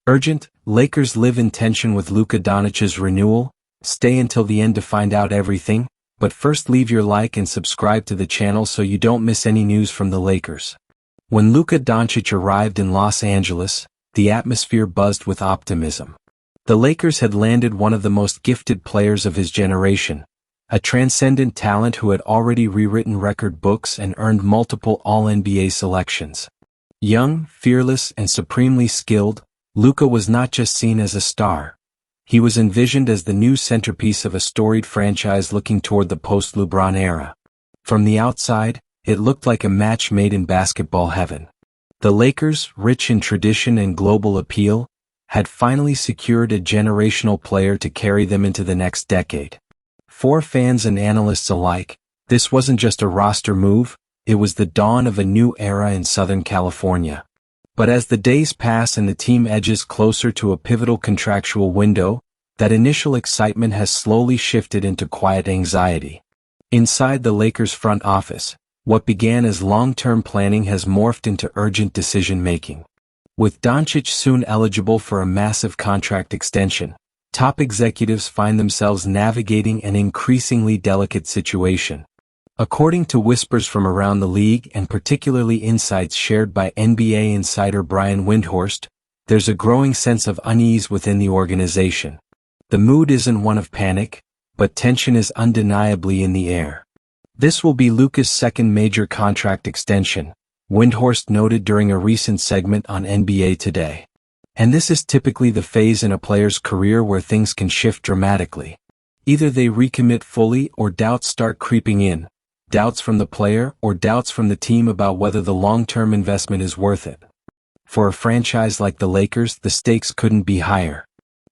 Urgent, Lakers live in tension with Luka Doncic's renewal. Stay until the end to find out everything, but first leave your like and subscribe to the channel so you don't miss any news from the Lakers. When Luka Doncic arrived in Los Angeles, the atmosphere buzzed with optimism. The Lakers had landed one of the most gifted players of his generation, a transcendent talent who had already rewritten record books and earned multiple All-NBA selections. Young, fearless, and supremely skilled, Luka was not just seen as a star. He was envisioned as the new centerpiece of a storied franchise looking toward the post-LeBron era. From the outside, it looked like a match made in basketball heaven. The Lakers, rich in tradition and global appeal, had finally secured a generational player to carry them into the next decade. For fans and analysts alike, this wasn't just a roster move, it was the dawn of a new era in Southern California. But as the days pass and the team edges closer to a pivotal contractual window, that initial excitement has slowly shifted into quiet anxiety. Inside the Lakers' front office, what began as long-term planning has morphed into urgent decision-making. With Doncic soon eligible for a massive contract extension, top executives find themselves navigating an increasingly delicate situation. According to whispers from around the league and particularly insights shared by NBA insider Brian Windhorst, there's a growing sense of unease within the organization. The mood isn't one of panic, but tension is undeniably in the air. This will be Luka's second major contract extension, Windhorst noted during a recent segment on NBA Today. And this is typically the phase in a player's career where things can shift dramatically. Either they recommit fully or doubts start creeping in. Doubts from the player or doubts from the team about whether the long-term investment is worth it. For a franchise like the Lakers, the stakes couldn't be higher.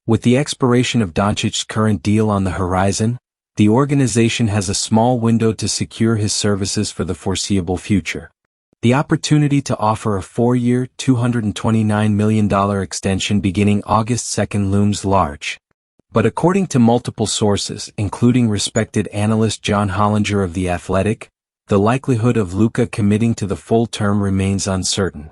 With the expiration of Doncic's current deal on the horizon, the organization has a small window to secure his services for the foreseeable future. The opportunity to offer a 4-year, $229 million extension beginning August 2nd looms large. But according to multiple sources, including respected analyst John Hollinger of The Athletic, the likelihood of Luka committing to the full term remains uncertain.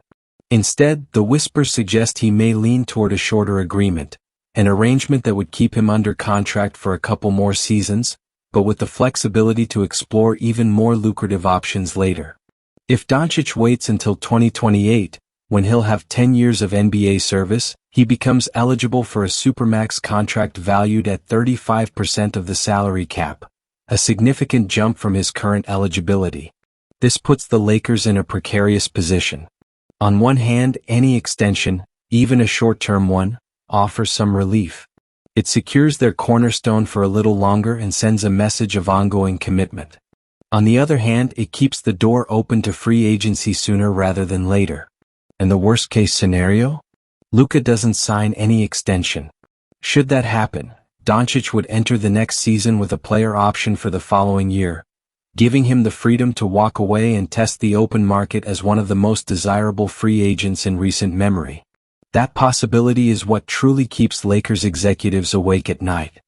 Instead, the whispers suggest he may lean toward a shorter agreement, an arrangement that would keep him under contract for a couple more seasons, but with the flexibility to explore even more lucrative options later. If Doncic waits until 2028, when he'll have 10 years of NBA service, he becomes eligible for a supermax contract valued at 35% of the salary cap, a significant jump from his current eligibility. This puts the Lakers in a precarious position. On one hand, any extension, even a short-term one, offers some relief. It secures their cornerstone for a little longer and sends a message of ongoing commitment. On the other hand, it keeps the door open to free agency sooner rather than later. And the worst-case scenario? Luka doesn't sign any extension. Should that happen, Doncic would enter the next season with a player option for the following year, giving him the freedom to walk away and test the open market as one of the most desirable free agents in recent memory. That possibility is what truly keeps Lakers executives awake at night.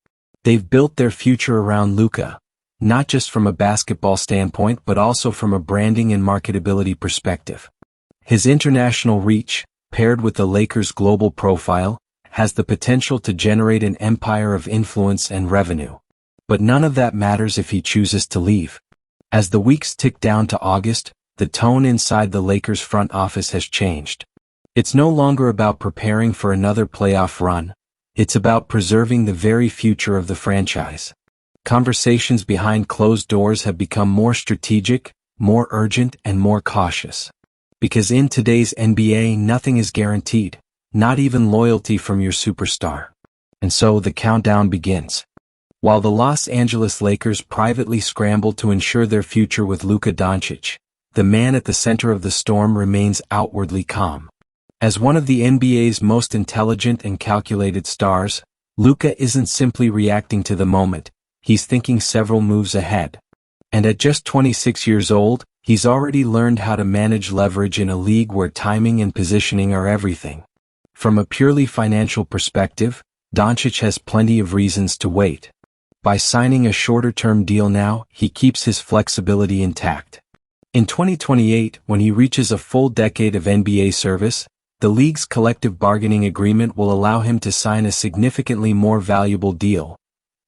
They've built their future around Luka, not just from a basketball standpoint but also from a branding and marketability perspective. His international reach, paired with the Lakers' global profile, has the potential to generate an empire of influence and revenue. But none of that matters if he chooses to leave. As the weeks tick down to August, the tone inside the Lakers' front office has changed. It's no longer about preparing for another playoff run. It's about preserving the very future of the franchise. Conversations behind closed doors have become more strategic, more urgent, and more cautious. Because in today's NBA, nothing is guaranteed, not even loyalty from your superstar. And so the countdown begins. While the Los Angeles Lakers privately scramble to ensure their future with Luka Doncic, the man at the center of the storm remains outwardly calm. As one of the NBA's most intelligent and calculated stars, Luka isn't simply reacting to the moment, he's thinking several moves ahead. And at just 26 years old, he's already learned how to manage leverage in a league where timing and positioning are everything. From a purely financial perspective, Doncic has plenty of reasons to wait. By signing a shorter-term deal now, he keeps his flexibility intact. In 2028, when he reaches a full decade of NBA service, The league's collective bargaining agreement will allow him to sign a significantly more valuable deal,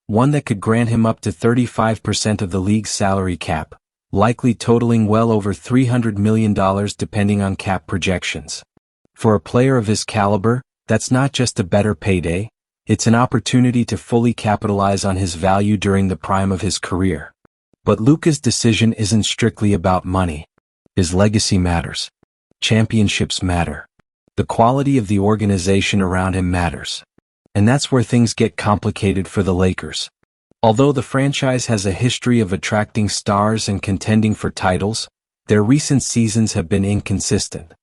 one that could grant him up to 35% of the league's salary cap, likely totaling well over $300 million depending on cap projections. For a player of his caliber, that's not just a better payday, it's an opportunity to fully capitalize on his value during the prime of his career. But Luka's decision isn't strictly about money. His legacy matters. Championships matter. The quality of the organization around him matters. And that's where things get complicated for the Lakers. Although the franchise has a history of attracting stars and contending for titles, their recent seasons have been inconsistent.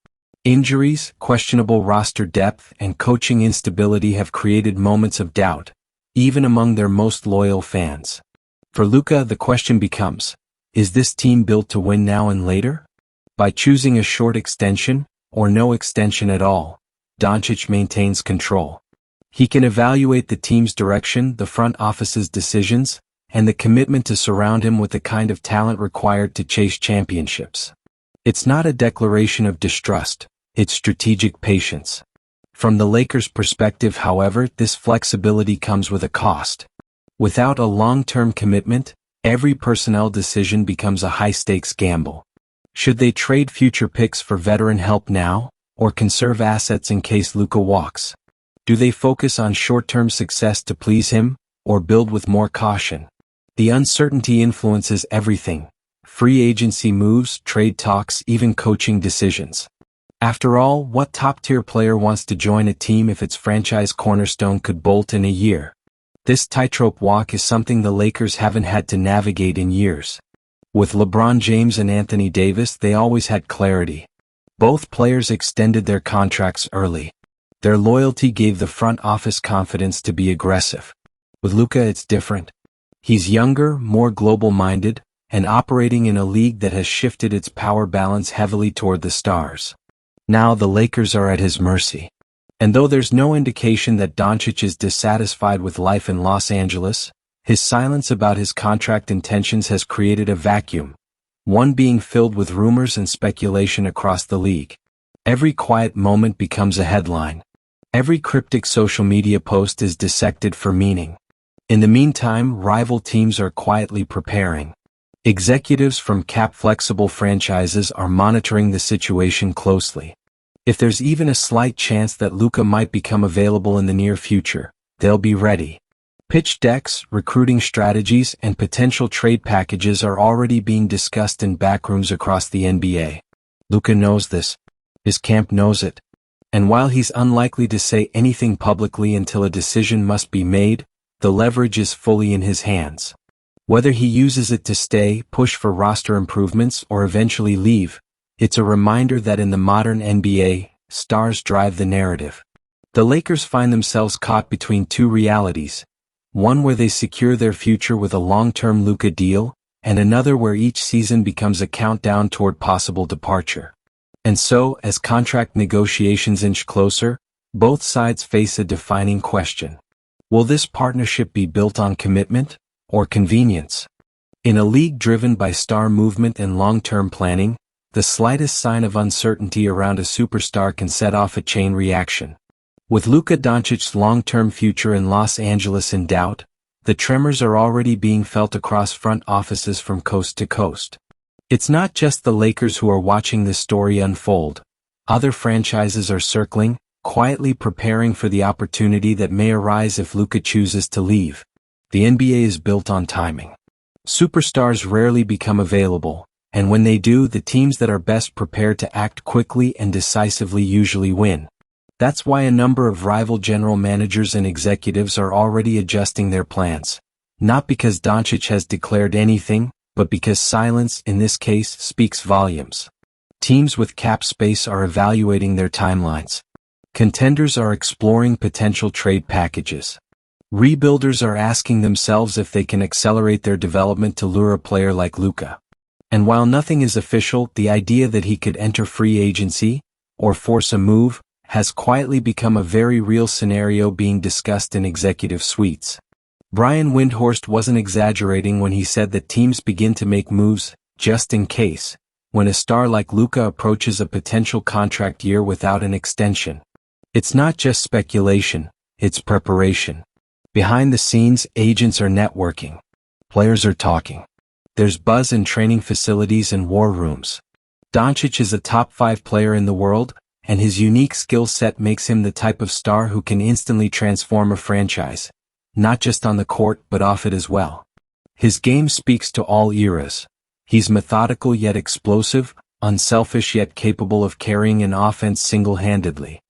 Injuries, questionable roster depth, and coaching instability have created moments of doubt, even among their most loyal fans. For Luka, the question becomes, is this team built to win now and later? By choosing a short extension, or no extension at all, Doncic maintains control. He can evaluate the team's direction, the front office's decisions, and the commitment to surround him with the kind of talent required to chase championships. It's not a declaration of distrust, it's strategic patience. From the Lakers' perspective, however, this flexibility comes with a cost. Without a long-term commitment, every personnel decision becomes a high-stakes gamble. Should they trade future picks for veteran help now, or conserve assets in case Luka walks? Do they focus on short-term success to please him, or build with more caution? The uncertainty influences everything: free agency moves, trade talks, even coaching decisions. After all, what top-tier player wants to join a team if its franchise cornerstone could bolt in a year? This tightrope walk is something the Lakers haven't had to navigate in years. With LeBron James and Anthony Davis, they always had clarity. Both players extended their contracts early. Their loyalty gave the front office confidence to be aggressive. With Luka, it's different. He's younger, more global-minded, and operating in a league that has shifted its power balance heavily toward the stars. Now the Lakers are at his mercy. And though there's no indication that Doncic is dissatisfied with life in Los Angeles, his silence about his contract intentions has created a vacuum, one being filled with rumors and speculation across the league. Every quiet moment becomes a headline. Every cryptic social media post is dissected for meaning. In the meantime, rival teams are quietly preparing. Executives from cap-flexible franchises are monitoring the situation closely. If there's even a slight chance that Luka might become available in the near future, they'll be ready. Pitch decks, recruiting strategies, and potential trade packages are already being discussed in backrooms across the NBA. Luka knows this. His camp knows it. And while he's unlikely to say anything publicly until a decision must be made, the leverage is fully in his hands. Whether he uses it to stay, push for roster improvements, or eventually leave, it's a reminder that in the modern NBA, stars drive the narrative. The Lakers find themselves caught between two realities. One where they secure their future with a long-term Luka deal, and another where each season becomes a countdown toward possible departure. And so, as contract negotiations inch closer, both sides face a defining question. Will this partnership be built on commitment, or convenience? In a league driven by star movement and long-term planning, the slightest sign of uncertainty around a superstar can set off a chain reaction. With Luka Doncic's long-term future in Los Angeles in doubt, the tremors are already being felt across front offices from coast to coast. It's not just the Lakers who are watching this story unfold. Other franchises are circling, quietly preparing for the opportunity that may arise if Luka chooses to leave. The NBA is built on timing. Superstars rarely become available, and when they do, the teams that are best prepared to act quickly and decisively usually win. That's why a number of rival general managers and executives are already adjusting their plans. Not because Doncic has declared anything, but because silence, in this case, speaks volumes. Teams with cap space are evaluating their timelines. Contenders are exploring potential trade packages. Rebuilders are asking themselves if they can accelerate their development to lure a player like Luka. And while nothing is official, the idea that he could enter free agency, or force a move, has quietly become a very real scenario being discussed in executive suites. Brian Windhorst wasn't exaggerating when he said that teams begin to make moves, just in case, when a star like Luka approaches a potential contract year without an extension. It's not just speculation, it's preparation. Behind the scenes, agents are networking. Players are talking. There's buzz in training facilities and war rooms. Doncic is a top 5 player in the world, and his unique skill set makes him the type of star who can instantly transform a franchise, not just on the court but off it as well. His game speaks to all eras. He's methodical yet explosive, unselfish yet capable of carrying an offense single-handedly.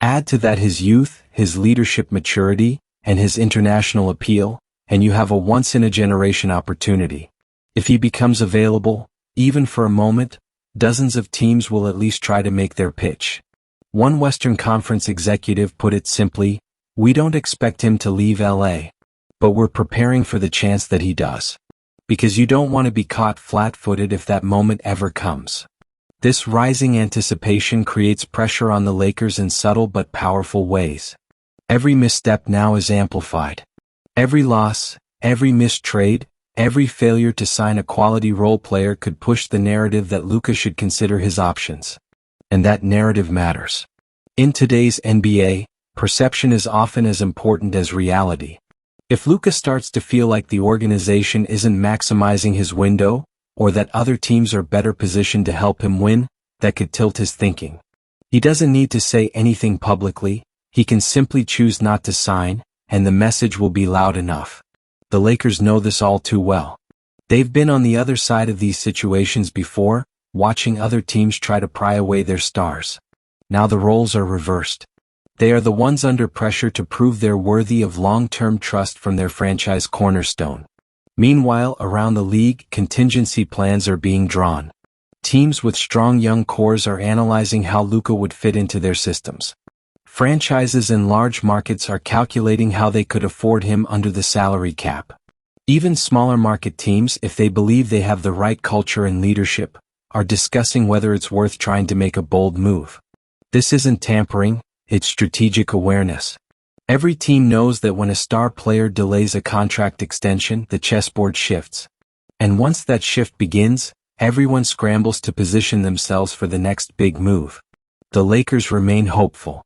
Add to that his youth, his leadership maturity, and his international appeal, and you have a once-in-a-generation opportunity. If he becomes available, even for a moment, dozens of teams will at least try to make their pitch. One Western Conference executive put it simply, "We don't expect him to leave LA, but we're preparing for the chance that he does. Because you don't want to be caught flat-footed if that moment ever comes." This rising anticipation creates pressure on the Lakers in subtle but powerful ways. Every misstep now is amplified. Every loss, every missed trade, every failure to sign a quality role player could push the narrative that Luka should consider his options. And that narrative matters. In today's NBA, perception is often as important as reality. If Luka starts to feel like the organization isn't maximizing his window, or that other teams are better positioned to help him win, that could tilt his thinking. He doesn't need to say anything publicly, he can simply choose not to sign, and the message will be loud enough. The Lakers know this all too well. They've been on the other side of these situations before, watching other teams try to pry away their stars. Now the roles are reversed. They are the ones under pressure to prove they're worthy of long-term trust from their franchise cornerstone. Meanwhile, around the league, contingency plans are being drawn. Teams with strong young cores are analyzing how Luka would fit into their systems. Franchises in large markets are calculating how they could afford him under the salary cap. Even smaller market teams, if they believe they have the right culture and leadership, are discussing whether it's worth trying to make a bold move. This isn't tampering, it's strategic awareness. Every team knows that when a star player delays a contract extension, the chessboard shifts. And once that shift begins, everyone scrambles to position themselves for the next big move. The Lakers remain hopeful.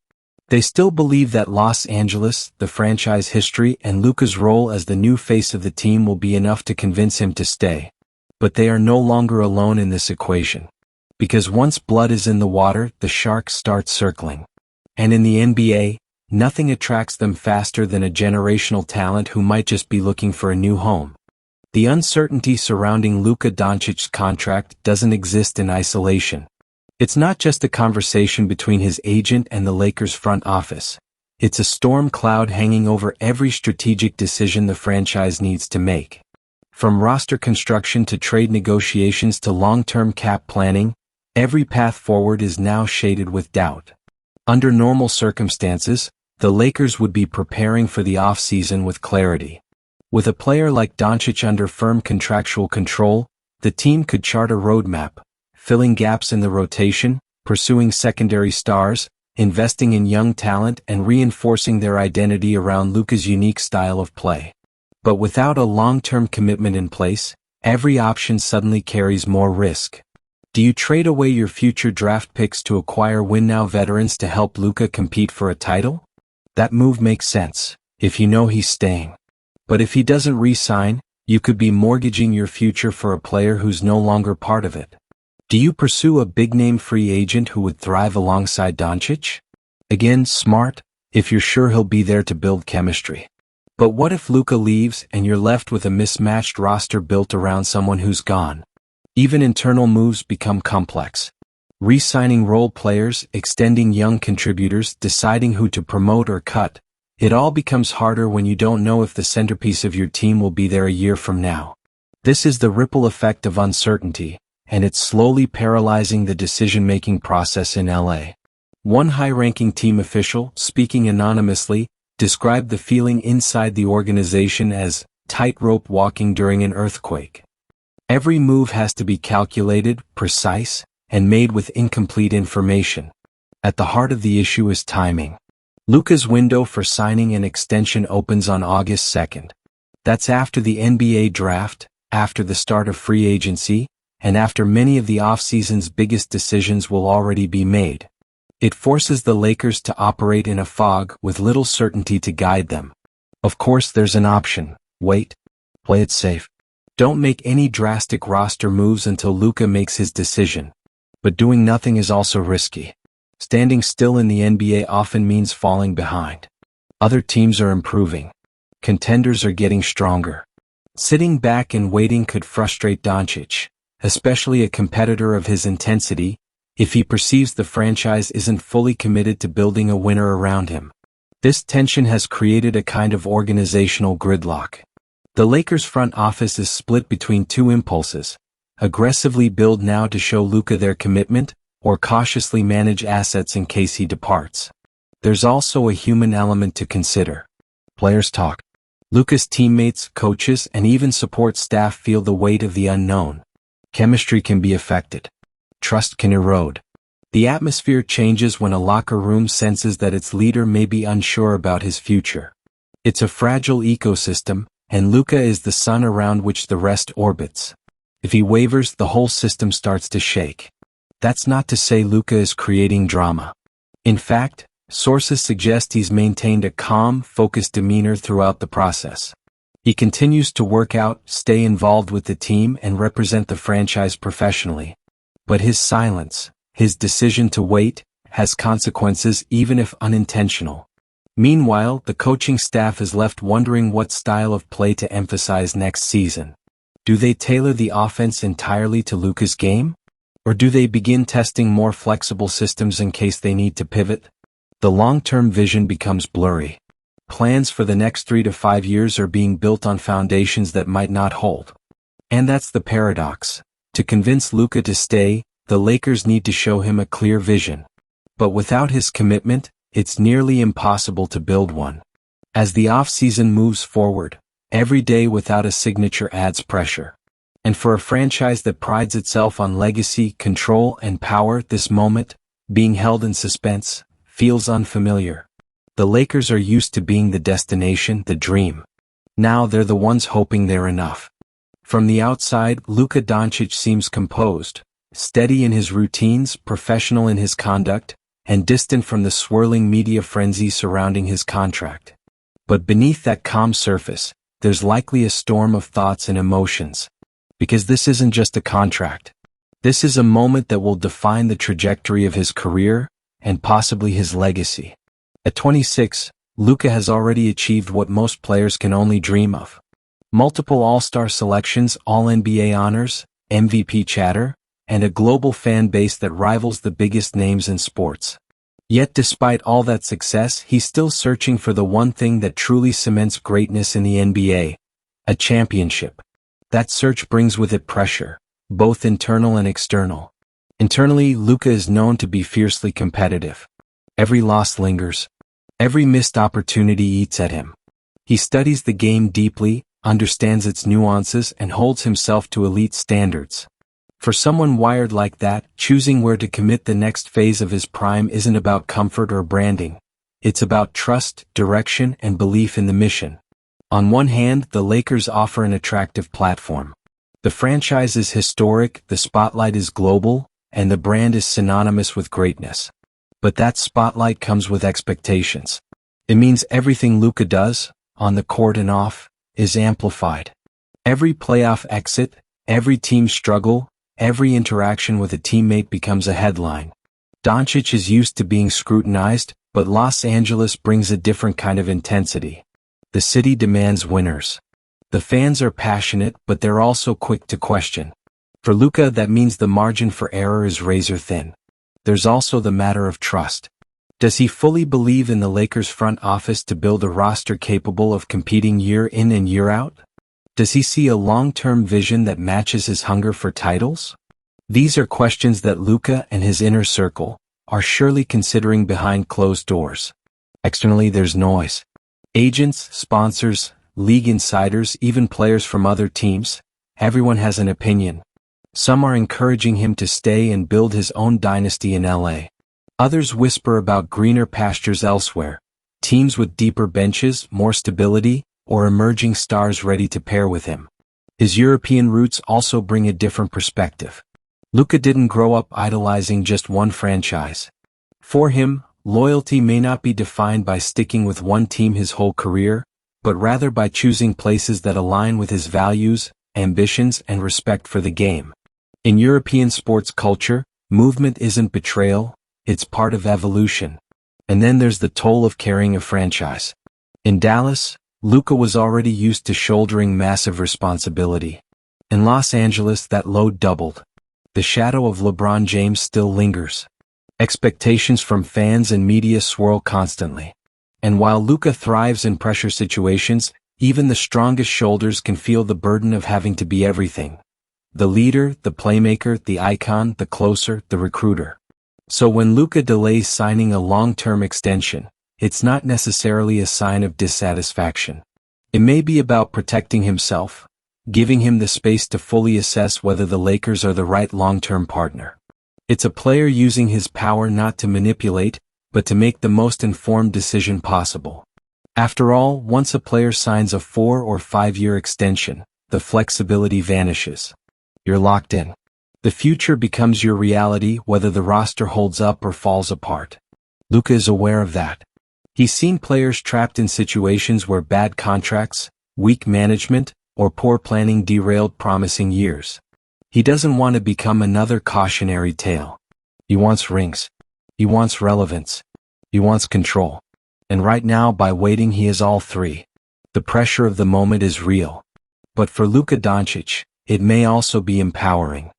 They still believe that Los Angeles, the franchise history, and Luka's role as the new face of the team will be enough to convince him to stay. But they are no longer alone in this equation. Because once blood is in the water, the sharks start circling. And in the NBA, nothing attracts them faster than a generational talent who might just be looking for a new home. The uncertainty surrounding Luka Doncic's contract doesn't exist in isolation. It's not just a conversation between his agent and the Lakers front office. It's a storm cloud hanging over every strategic decision the franchise needs to make. From roster construction to trade negotiations to long-term cap planning, every path forward is now shaded with doubt. Under normal circumstances, the Lakers would be preparing for the offseason with clarity. With a player like Doncic under firm contractual control, the team could chart a roadmap, filling gaps in the rotation, pursuing secondary stars, investing in young talent, and reinforcing their identity around Luka's unique style of play. But without a long-term commitment in place, every option suddenly carries more risk. Do you trade away your future draft picks to acquire win-now veterans to help Luka compete for a title? That move makes sense, if you know he's staying. But if he doesn't re-sign, you could be mortgaging your future for a player who's no longer part of it. Do you pursue a big-name free agent who would thrive alongside Doncic? Again, smart, if you're sure he'll be there to build chemistry. But what if Luka leaves and you're left with a mismatched roster built around someone who's gone? Even internal moves become complex. Re-signing role players, extending young contributors, deciding who to promote or cut. It all becomes harder when you don't know if the centerpiece of your team will be there a year from now. This is the ripple effect of uncertainty, and it's slowly paralyzing the decision-making process in LA. One high-ranking team official, speaking anonymously, described the feeling inside the organization as tightrope walking during an earthquake. Every move has to be calculated, precise, and made with incomplete information. At the heart of the issue is timing. Luka's window for signing an extension opens on August 2nd. That's after the NBA draft, after the start of free agency, and after many of the offseason's biggest decisions will already be made. It forces the Lakers to operate in a fog with little certainty to guide them. Of course, there's an option: wait. Play it safe. Don't make any drastic roster moves until Luka makes his decision. But doing nothing is also risky. Standing still in the NBA often means falling behind. Other teams are improving. Contenders are getting stronger. Sitting back and waiting could frustrate Doncic, especially a competitor of his intensity, if he perceives the franchise isn't fully committed to building a winner around him. This tension has created a kind of organizational gridlock. The Lakers' front office is split between two impulses: aggressively build now to show Luka their commitment, or cautiously manage assets in case he departs. There's also a human element to consider. Players talk. Luka's teammates, coaches, and even support staff feel the weight of the unknown. Chemistry can be affected. Trust can erode. The atmosphere changes when a locker room senses that its leader may be unsure about his future. It's a fragile ecosystem, and Luka is the sun around which the rest orbits. If he wavers, the whole system starts to shake. That's not to say Luka is creating drama. In fact, sources suggest he's maintained a calm, focused demeanor throughout the process. He continues to work out, stay involved with the team, and represent the franchise professionally. But his silence, his decision to wait, has consequences even if unintentional. Meanwhile, the coaching staff is left wondering what style of play to emphasize next season. Do they tailor the offense entirely to Luka's game? Or do they begin testing more flexible systems in case they need to pivot? The long-term vision becomes blurry. Plans for the next 3 to 5 years are being built on foundations that might not hold. And that's the paradox. To convince Luka to stay, the Lakers need to show him a clear vision. But without his commitment, it's nearly impossible to build one. As the off-season moves forward, every day without a signature adds pressure. And for a franchise that prides itself on legacy, control, and power, this moment, being held in suspense, feels unfamiliar. The Lakers are used to being the destination, the dream. Now they're the ones hoping they're enough. From the outside, Luka Doncic seems composed, steady in his routines, professional in his conduct, and distant from the swirling media frenzy surrounding his contract. But beneath that calm surface, there's likely a storm of thoughts and emotions. Because this isn't just a contract. This is a moment that will define the trajectory of his career, and possibly his legacy. At 26, Luka has already achieved what most players can only dream of. Multiple All-Star selections, All-NBA honors, MVP chatter, and a global fan base that rivals the biggest names in sports. Yet despite all that success, he's still searching for the one thing that truly cements greatness in the NBA: a championship. That search brings with it pressure, both internal and external. Internally, Luka is known to be fiercely competitive. Every loss lingers. Every missed opportunity eats at him. He studies the game deeply, understands its nuances, and holds himself to elite standards. For someone wired like that, choosing where to commit the next phase of his prime isn't about comfort or branding. It's about trust, direction, and belief in the mission. On one hand, the Lakers offer an attractive platform. The franchise is historic, the spotlight is global, and the brand is synonymous with greatness. But that spotlight comes with expectations. It means everything Luka does, on the court and off, is amplified. Every playoff exit, every team struggle, every interaction with a teammate becomes a headline. Doncic is used to being scrutinized, but Los Angeles brings a different kind of intensity. The city demands winners. The fans are passionate, but they're also quick to question. For Luka, that means the margin for error is razor thin. There's also the matter of trust. Does he fully believe in the Lakers' front office to build a roster capable of competing year in and year out? Does he see a long-term vision that matches his hunger for titles? These are questions that Luka and his inner circle are surely considering behind closed doors. Externally, there's noise. Agents, sponsors, league insiders, even players from other teams, everyone has an opinion. Some are encouraging him to stay and build his own dynasty in LA. Others whisper about greener pastures elsewhere, teams with deeper benches, more stability, or emerging stars ready to pair with him. His European roots also bring a different perspective. Luka didn't grow up idolizing just one franchise. For him, loyalty may not be defined by sticking with one team his whole career, but rather by choosing places that align with his values, ambitions, and respect for the game. In European sports culture, movement isn't betrayal, it's part of evolution. And then there's the toll of carrying a franchise. In Dallas, Luka was already used to shouldering massive responsibility. In Los Angeles, that load doubled. The shadow of LeBron James still lingers. Expectations from fans and media swirl constantly. And while Luka thrives in pressure situations, even the strongest shoulders can feel the burden of having to be everything. The leader, the playmaker, the icon, the closer, the recruiter. So when Luka delays signing a long-term extension, it's not necessarily a sign of dissatisfaction. It may be about protecting himself, giving him the space to fully assess whether the Lakers are the right long-term partner. It's a player using his power not to manipulate, but to make the most informed decision possible. After all, once a player signs a 4- or 5-year extension, the flexibility vanishes. You're locked in. The future becomes your reality whether the roster holds up or falls apart. Luka is aware of that. He's seen players trapped in situations where bad contracts, weak management, or poor planning derailed promising years. He doesn't want to become another cautionary tale. He wants rings. He wants relevance. He wants control. And right now, by waiting, he has all three. The pressure of the moment is real. But for Luka Doncic, it may also be empowering.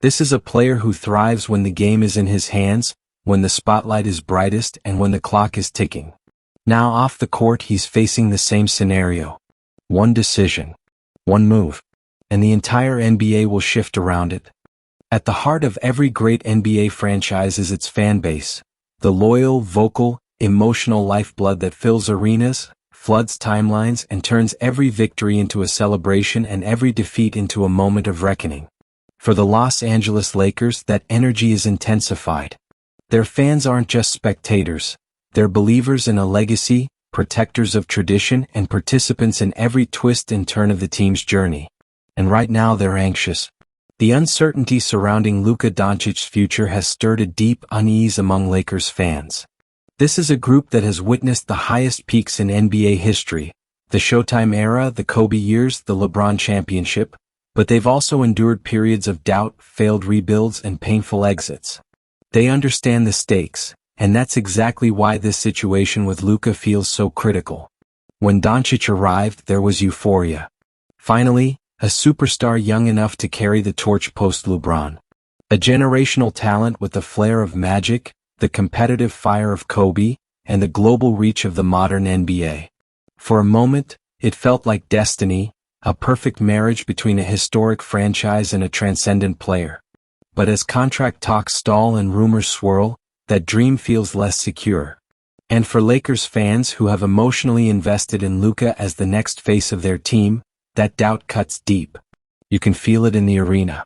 This is a player who thrives when the game is in his hands, when the spotlight is brightest, and when the clock is ticking. Now off the court, he's facing the same scenario. One decision. One move. And the entire NBA will shift around it. At the heart of every great NBA franchise is its fan base, the loyal, vocal, emotional lifeblood that fills arenas, floods timelines, and turns every victory into a celebration and every defeat into a moment of reckoning. For the Los Angeles Lakers, that energy is intensified. Their fans aren't just spectators, they're believers in a legacy, protectors of tradition, and participants in every twist and turn of the team's journey. And right now they're anxious. The uncertainty surrounding Luka Doncic's future has stirred a deep unease among Lakers fans. This is a group that has witnessed the highest peaks in NBA history, the Showtime era, the Kobe years, the LeBron championship, but they've also endured periods of doubt, failed rebuilds, and painful exits. They understand the stakes, and that's exactly why this situation with Luka feels so critical. When Doncic arrived, there was euphoria. Finally, a superstar young enough to carry the torch post-LeBron. A generational talent with the flair of Magic, the competitive fire of Kobe, and the global reach of the modern NBA. For a moment, it felt like destiny, a perfect marriage between a historic franchise and a transcendent player. But as contract talks stall and rumors swirl, that dream feels less secure. And for Lakers fans who have emotionally invested in Luka as the next face of their team, that doubt cuts deep. You can feel it in the arena.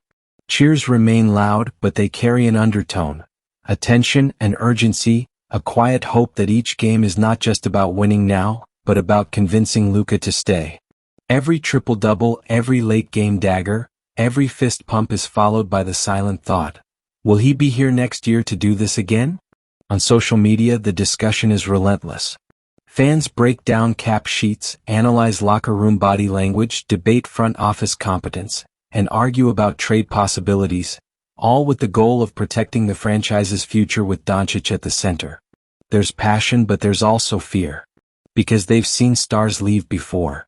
Cheers remain loud, but they carry an undertone, a tension, an urgency, a quiet hope that each game is not just about winning now, but about convincing Luka to stay. Every triple-double, every late-game dagger, every fist pump is followed by the silent thought, will he be here next year to do this again? On social media, the discussion is relentless. Fans break down cap sheets, analyze locker room body language, debate front office competence, and argue about trade possibilities, all with the goal of protecting the franchise's future with Doncic at the center. There's passion, but there's also fear. Because they've seen stars leave before.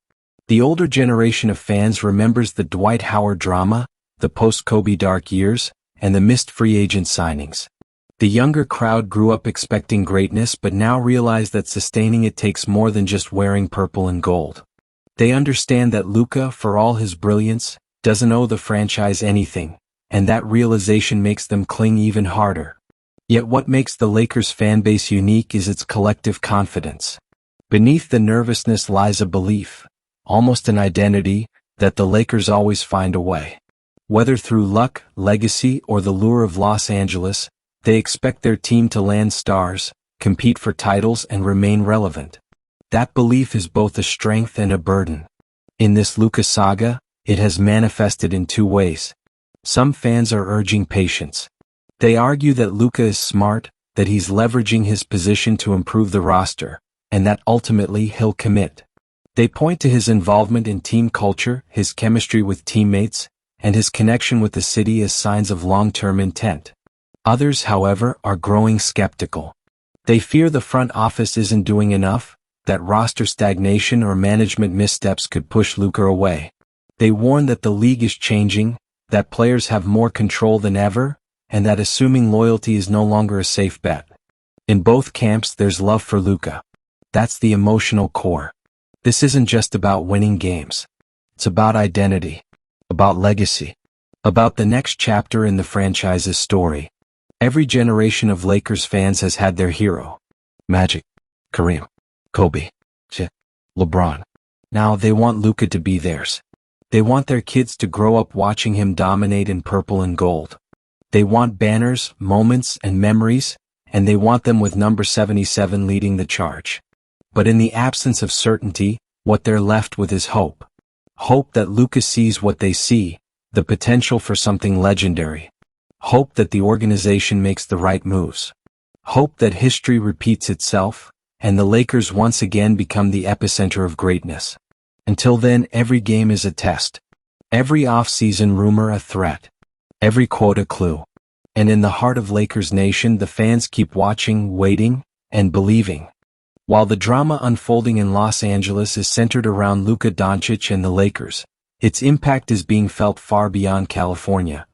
The older generation of fans remembers the Dwight Howard drama, the post-Kobe dark years, and the missed free agent signings. The younger crowd grew up expecting greatness but now realize that sustaining it takes more than just wearing purple and gold. They understand that Luka, for all his brilliance, doesn't owe the franchise anything, and that realization makes them cling even harder. Yet what makes the Lakers fanbase unique is its collective confidence. Beneath the nervousness lies a belief, almost an identity, that the Lakers always find a way. Whether through luck, legacy, or the lure of Los Angeles, they expect their team to land stars, compete for titles, and remain relevant. That belief is both a strength and a burden. In this Luka saga, it has manifested in two ways. Some fans are urging patience. They argue that Luka is smart, that he's leveraging his position to improve the roster, and that ultimately he'll commit. They point to his involvement in team culture, his chemistry with teammates, and his connection with the city as signs of long-term intent. Others, however, are growing skeptical. They fear the front office isn't doing enough, that roster stagnation or management missteps could push Luka away. They warn that the league is changing, that players have more control than ever, and that assuming loyalty is no longer a safe bet. In both camps there's love for Luka. That's the emotional core. This isn't just about winning games. It's about identity, about legacy, about the next chapter in the franchise's story. Every generation of Lakers fans has had their hero. Magic, Kareem, Kobe, LeBron. Now they want Luka to be theirs. They want their kids to grow up watching him dominate in purple and gold. They want banners, moments, and memories, and they want them with number 77 leading the charge. But in the absence of certainty, what they're left with is hope. Hope that Luka sees what they see, the potential for something legendary. Hope that the organization makes the right moves. Hope that history repeats itself, and the Lakers once again become the epicenter of greatness. Until then, every game is a test. Every off-season rumor a threat. Every quote a clue. And in the heart of Lakers Nation, the fans keep watching, waiting, and believing. While the drama unfolding in Los Angeles is centered around Luka Doncic and the Lakers, its impact is being felt far beyond California.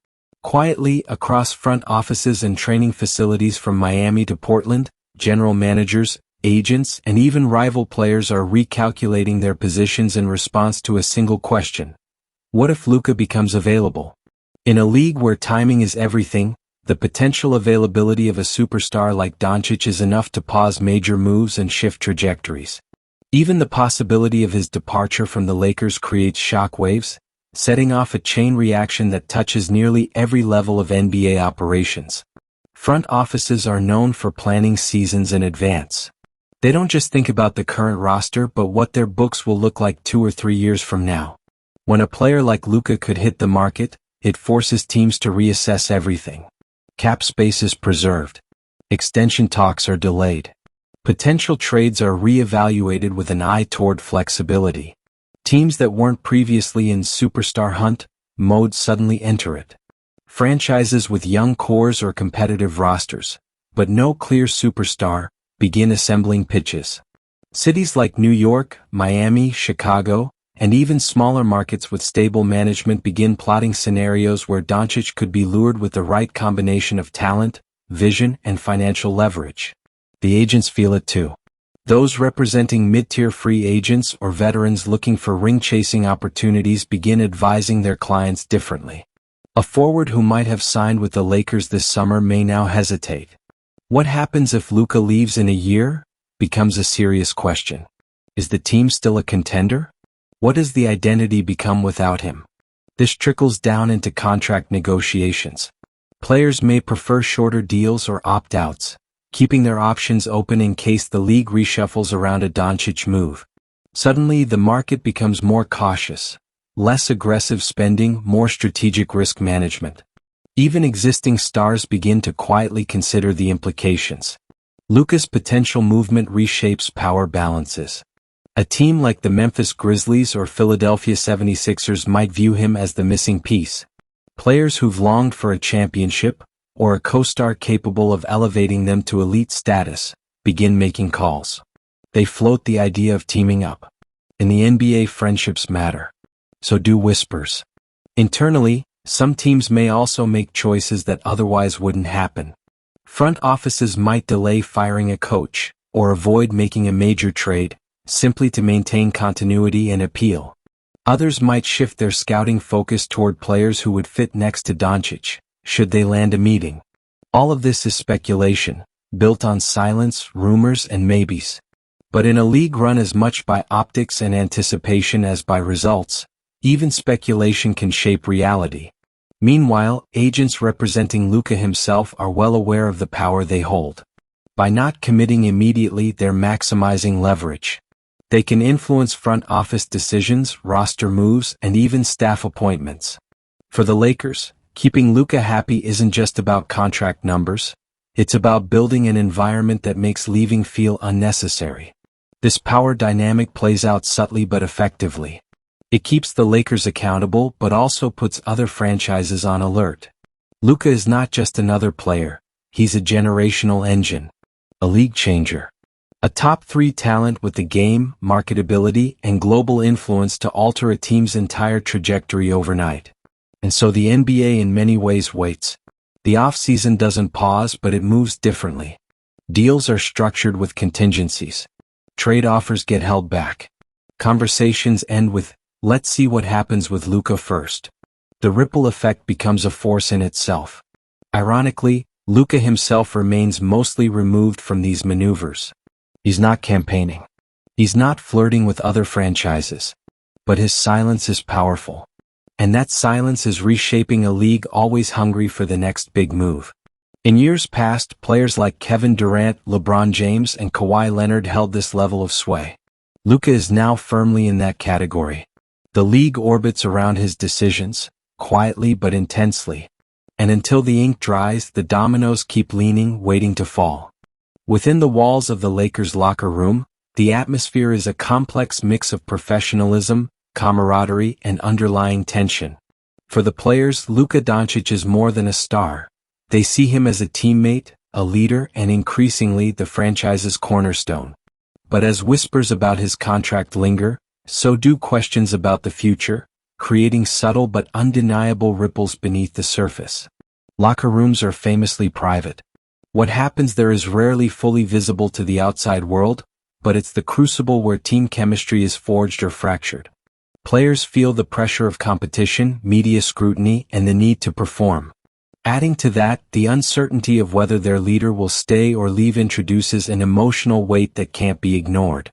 Quietly, across front offices and training facilities from Miami to Portland, general managers, agents, and even rival players are recalculating their positions in response to a single question. What if Luka becomes available? In a league where timing is everything, the potential availability of a superstar like Doncic is enough to pause major moves and shift trajectories. Even the possibility of his departure from the Lakers creates shockwaves, setting off a chain reaction that touches nearly every level of NBA operations. Front offices are known for planning seasons in advance. They don't just think about the current roster but what their books will look like 2 or 3 years from now. When a player like Luka could hit the market, it forces teams to reassess everything. Cap space is preserved. Extension talks are delayed. Potential trades are re-evaluated with an eye toward flexibility. Teams that weren't previously in superstar hunt mode suddenly enter it. Franchises with young cores or competitive rosters, but no clear superstar, begin assembling pitches. Cities like New York, Miami, Chicago, and even smaller markets with stable management begin plotting scenarios where Doncic could be lured with the right combination of talent, vision, and financial leverage. The agents feel it too. Those representing mid-tier free agents or veterans looking for ring-chasing opportunities begin advising their clients differently. A forward who might have signed with the Lakers this summer may now hesitate. What happens if Luka leaves in a year? Becomes a serious question. Is the team still a contender? What does the identity become without him? This trickles down into contract negotiations. Players may prefer shorter deals or opt-outs, keeping their options open in case the league reshuffles around a Doncic move. Suddenly, the market becomes more cautious. Less aggressive spending, more strategic risk management. Even existing stars begin to quietly consider the implications. Luka's potential movement reshapes power balances. A team like the Memphis Grizzlies or Philadelphia 76ers might view him as the missing piece. Players who've longed for a championship, or a co-star capable of elevating them to elite status, begin making calls. They float the idea of teaming up. In the NBA, friendships matter. So do whispers. Internally, some teams may also make choices that otherwise wouldn't happen. Front offices might delay firing a coach, or avoid making a major trade, simply to maintain continuity and appeal. Others might shift their scouting focus toward players who would fit next to Doncic, should they land a meeting. All of this is speculation, built on silence, rumors, and maybes. But in a league run as much by optics and anticipation as by results, even speculation can shape reality. Meanwhile, agents representing Luka himself are well aware of the power they hold. By not committing immediately, they're maximizing leverage. They can influence front office decisions, roster moves, and even staff appointments. For the Lakers, keeping Luka happy isn't just about contract numbers. It's about building an environment that makes leaving feel unnecessary. This power dynamic plays out subtly but effectively. It keeps the Lakers accountable but also puts other franchises on alert. Luka is not just another player, he's a generational engine. A league changer. A top 3 talent with the game, marketability, and global influence to alter a team's entire trajectory overnight. And so the NBA in many ways waits. The off-season doesn't pause, but it moves differently. Deals are structured with contingencies. Trade offers get held back. Conversations end with, "Let's see what happens with Luka first." The ripple effect becomes a force in itself. Ironically, Luka himself remains mostly removed from these maneuvers. He's not campaigning. He's not flirting with other franchises. But his silence is powerful. And that silence is reshaping a league always hungry for the next big move. In years past, players like Kevin Durant, LeBron James, and Kawhi Leonard held this level of sway. Luka is now firmly in that category. The league orbits around his decisions, quietly but intensely. And until the ink dries, the dominoes keep leaning, waiting to fall. Within the walls of the Lakers' locker room, the atmosphere is a complex mix of professionalism, camaraderie, and underlying tension. For the players, Luka Doncic is more than a star. They see him as a teammate, a leader, and increasingly the franchise's cornerstone. But as whispers about his contract linger, so do questions about the future, creating subtle but undeniable ripples beneath the surface. Locker rooms are famously private. What happens there is rarely fully visible to the outside world, but it's the crucible where team chemistry is forged or fractured. Players feel the pressure of competition, media scrutiny, and the need to perform. Adding to that, the uncertainty of whether their leader will stay or leave introduces an emotional weight that can't be ignored.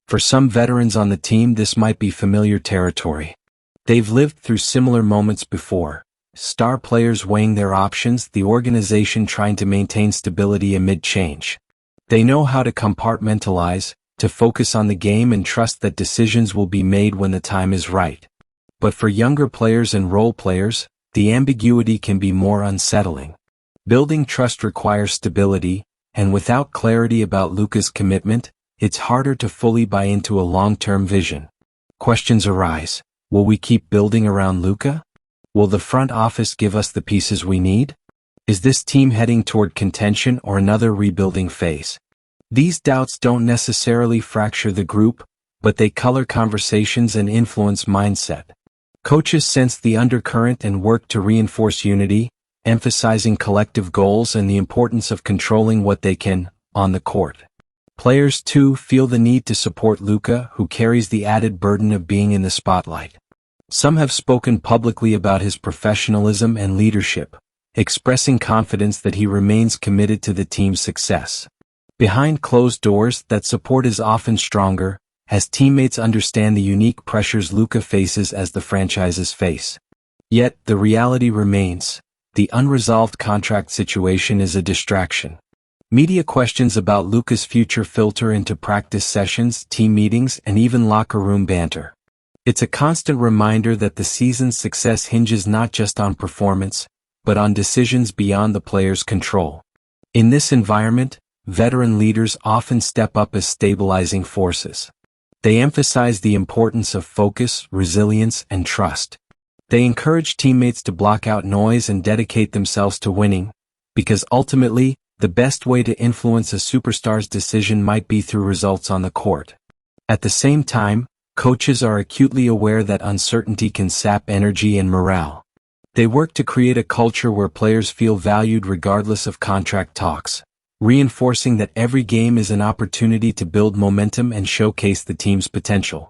For some veterans on the team, this might be familiar territory. They've lived through similar moments before. Star players weighing their options, the organization trying to maintain stability amid change. They know how to compartmentalize, to focus on the game and trust that decisions will be made when the time is right. But for younger players and role players, the ambiguity can be more unsettling. Building trust requires stability, and without clarity about Luka's commitment, it's harder to fully buy into a long-term vision. Questions arise. Will we keep building around Luka? Will the front office give us the pieces we need? Is this team heading toward contention or another rebuilding phase? These doubts don't necessarily fracture the group, but they color conversations and influence mindset. Coaches sense the undercurrent and work to reinforce unity, emphasizing collective goals and the importance of controlling what they can, on the court. Players, too, feel the need to support Luka, who carries the added burden of being in the spotlight. Some have spoken publicly about his professionalism and leadership, expressing confidence that he remains committed to the team's success. Behind closed doors, that support is often stronger, as teammates understand the unique pressures Luka faces as the franchise's face. Yet, the reality remains. The unresolved contract situation is a distraction. Media questions about Luka's future filter into practice sessions, team meetings, and even locker room banter. It's a constant reminder that the season's success hinges not just on performance, but on decisions beyond the player's control. In this environment, veteran leaders often step up as stabilizing forces. They emphasize the importance of focus, resilience, and trust. They encourage teammates to block out noise and dedicate themselves to winning, because ultimately, the best way to influence a superstar's decision might be through results on the court. At the same time, coaches are acutely aware that uncertainty can sap energy and morale. They work to create a culture where players feel valued regardless of contract talks, reinforcing that every game is an opportunity to build momentum and showcase the team's potential.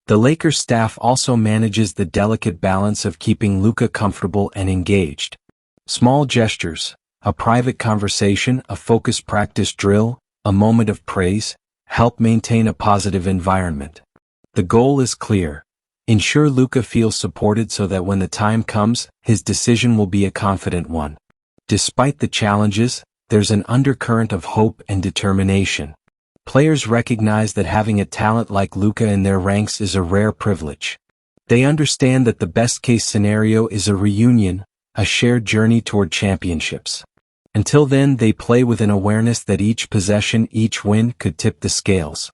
The Lakers staff also manages the delicate balance of keeping Luka comfortable and engaged. Small gestures, a private conversation, a focused practice drill, a moment of praise, help maintain a positive environment. The goal is clear. Ensure Luka feels supported so that when the time comes, his decision will be a confident one. Despite the challenges, there's an undercurrent of hope and determination. Players recognize that having a talent like Luka in their ranks is a rare privilege. They understand that the best-case scenario is a reunion, a shared journey toward championships. Until then, they play with an awareness that each possession, each win could tip the scales.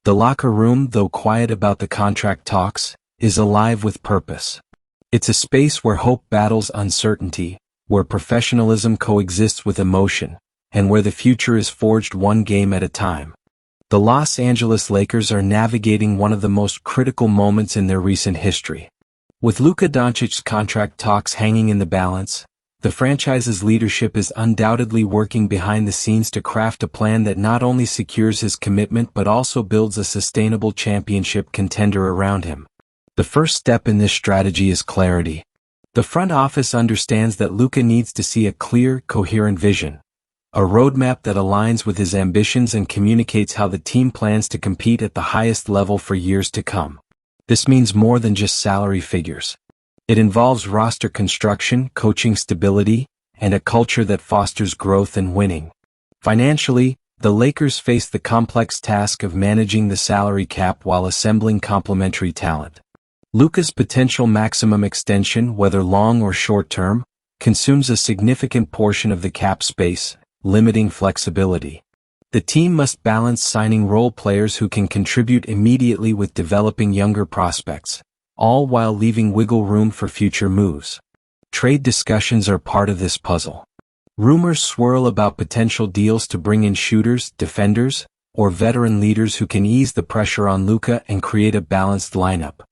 The locker room, though quiet about the contract talks, is alive with purpose. It's a space where hope battles uncertainty, where professionalism coexists with emotion, and where the future is forged one game at a time. The Los Angeles Lakers are navigating one of the most critical moments in their recent history. With Luka Doncic's contract talks hanging in the balance, the franchise's leadership is undoubtedly working behind the scenes to craft a plan that not only secures his commitment but also builds a sustainable championship contender around him. The first step in this strategy is clarity. The front office understands that Luka needs to see a clear, coherent vision, a roadmap that aligns with his ambitions and communicates how the team plans to compete at the highest level for years to come. This means more than just salary figures. It involves roster construction, coaching stability, and a culture that fosters growth and winning. Financially, the Lakers face the complex task of managing the salary cap while assembling complementary talent. Luka's potential maximum extension, whether long or short-term, consumes a significant portion of the cap space, limiting flexibility. The team must balance signing role players who can contribute immediately with developing younger prospects, all while leaving wiggle room for future moves. Trade discussions are part of this puzzle. Rumors swirl about potential deals to bring in shooters, defenders, or veteran leaders who can ease the pressure on Luka and create a balanced lineup.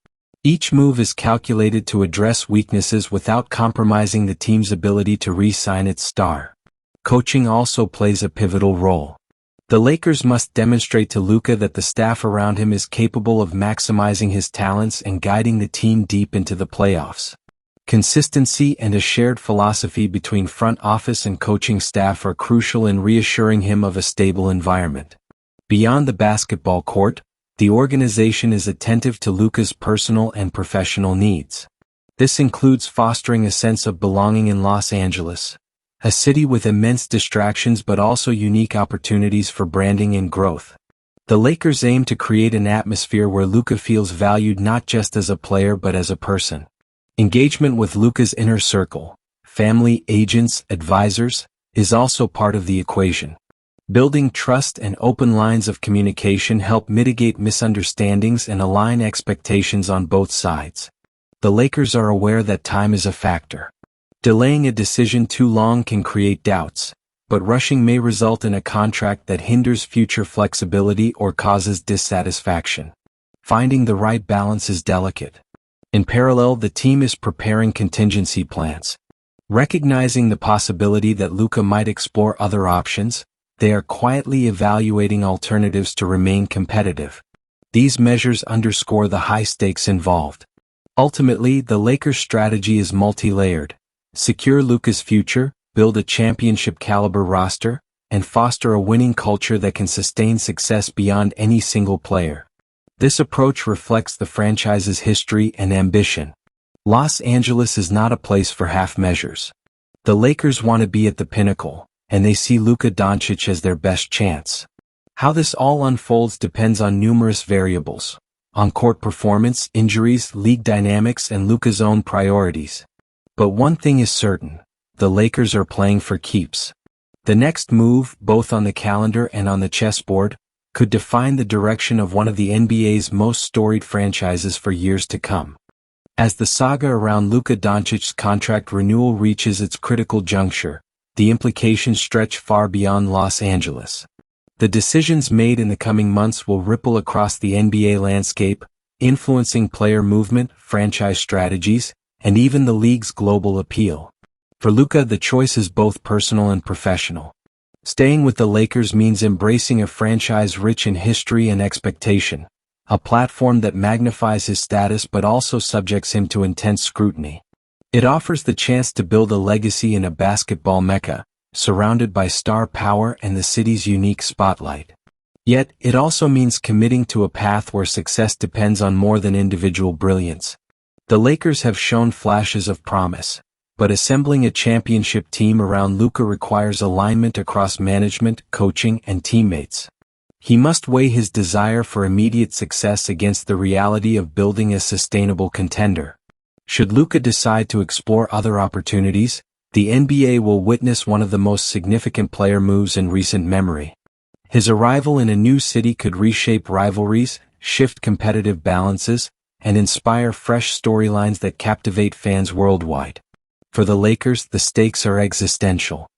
Each move is calculated to address weaknesses without compromising the team's ability to re-sign its star. Coaching also plays a pivotal role. The Lakers must demonstrate to Luka that the staff around him is capable of maximizing his talents and guiding the team deep into the playoffs. Consistency and a shared philosophy between front office and coaching staff are crucial in reassuring him of a stable environment. Beyond the basketball court, the organization is attentive to Luka's personal and professional needs. This includes fostering a sense of belonging in Los Angeles, a city with immense distractions but also unique opportunities for branding and growth. The Lakers aim to create an atmosphere where Luka feels valued not just as a player but as a person. Engagement with Luka's inner circle, family, agents, advisors, is also part of the equation. Building trust and open lines of communication help mitigate misunderstandings and align expectations on both sides. The Lakers are aware that time is a factor. Delaying a decision too long can create doubts, but rushing may result in a contract that hinders future flexibility or causes dissatisfaction. Finding the right balance is delicate. In parallel, the team is preparing contingency plans. Recognizing the possibility that Luka might explore other options, they are quietly evaluating alternatives to remain competitive. These measures underscore the high stakes involved. Ultimately, the Lakers' strategy is multi-layered. Secure Luka's future, build a championship-caliber roster, and foster a winning culture that can sustain success beyond any single player. This approach reflects the franchise's history and ambition. Los Angeles is not a place for half measures. The Lakers want to be at the pinnacle, and they see Luka Doncic as their best chance. How this all unfolds depends on numerous variables: on-court performance, injuries, league dynamics, and Luka's own priorities. But one thing is certain: the Lakers are playing for keeps. The next move, both on the calendar and on the chessboard, could define the direction of one of the NBA's most storied franchises for years to come. As the saga around Luka Doncic's contract renewal reaches its critical juncture, the implications stretch far beyond Los Angeles. The decisions made in the coming months will ripple across the NBA landscape, influencing player movement, franchise strategies, and even the league's global appeal. For Luka, the choice is both personal and professional. Staying with the Lakers means embracing a franchise rich in history and expectation, a platform that magnifies his status but also subjects him to intense scrutiny. It offers the chance to build a legacy in a basketball mecca, surrounded by star power and the city's unique spotlight. Yet, it also means committing to a path where success depends on more than individual brilliance. The Lakers have shown flashes of promise, but assembling a championship team around Luka requires alignment across management, coaching, and teammates. He must weigh his desire for immediate success against the reality of building a sustainable contender. Should Luka decide to explore other opportunities, the NBA will witness one of the most significant player moves in recent memory. His arrival in a new city could reshape rivalries, shift competitive balances, and inspire fresh storylines that captivate fans worldwide. For the Lakers, the stakes are existential.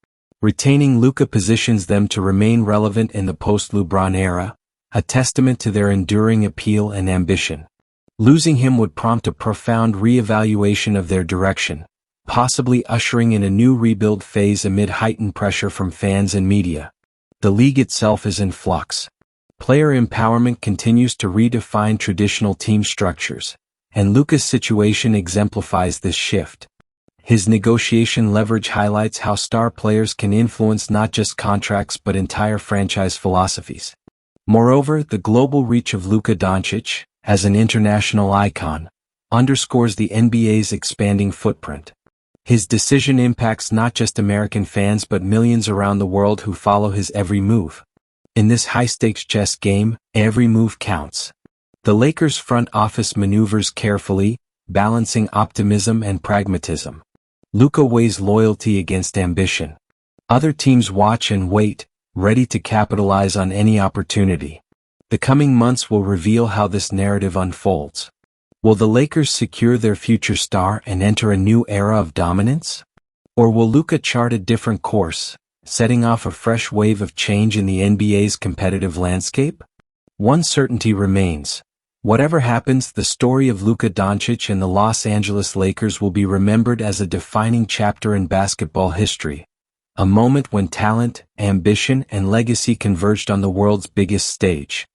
Retaining Luka positions them to remain relevant in the post-LeBron era, a testament to their enduring appeal and ambition. Losing him would prompt a profound re-evaluation of their direction, possibly ushering in a new rebuild phase amid heightened pressure from fans and media. The league itself is in flux. Player empowerment continues to redefine traditional team structures, and Luka's situation exemplifies this shift. His negotiation leverage highlights how star players can influence not just contracts but entire franchise philosophies. Moreover, the global reach of Luka Doncic, as an international icon, underscores the NBA's expanding footprint. His decision impacts not just American fans but millions around the world who follow his every move. In this high-stakes chess game, every move counts. The Lakers' front office maneuvers carefully, balancing optimism and pragmatism. Luka weighs loyalty against ambition. Other teams watch and wait, ready to capitalize on any opportunity. The coming months will reveal how this narrative unfolds. Will the Lakers secure their future star and enter a new era of dominance? Or will Luka chart a different course, setting off a fresh wave of change in the NBA's competitive landscape? One certainty remains. Whatever happens, the story of Luka Doncic and the Los Angeles Lakers will be remembered as a defining chapter in basketball history. A moment when talent, ambition, and legacy converged on the world's biggest stage.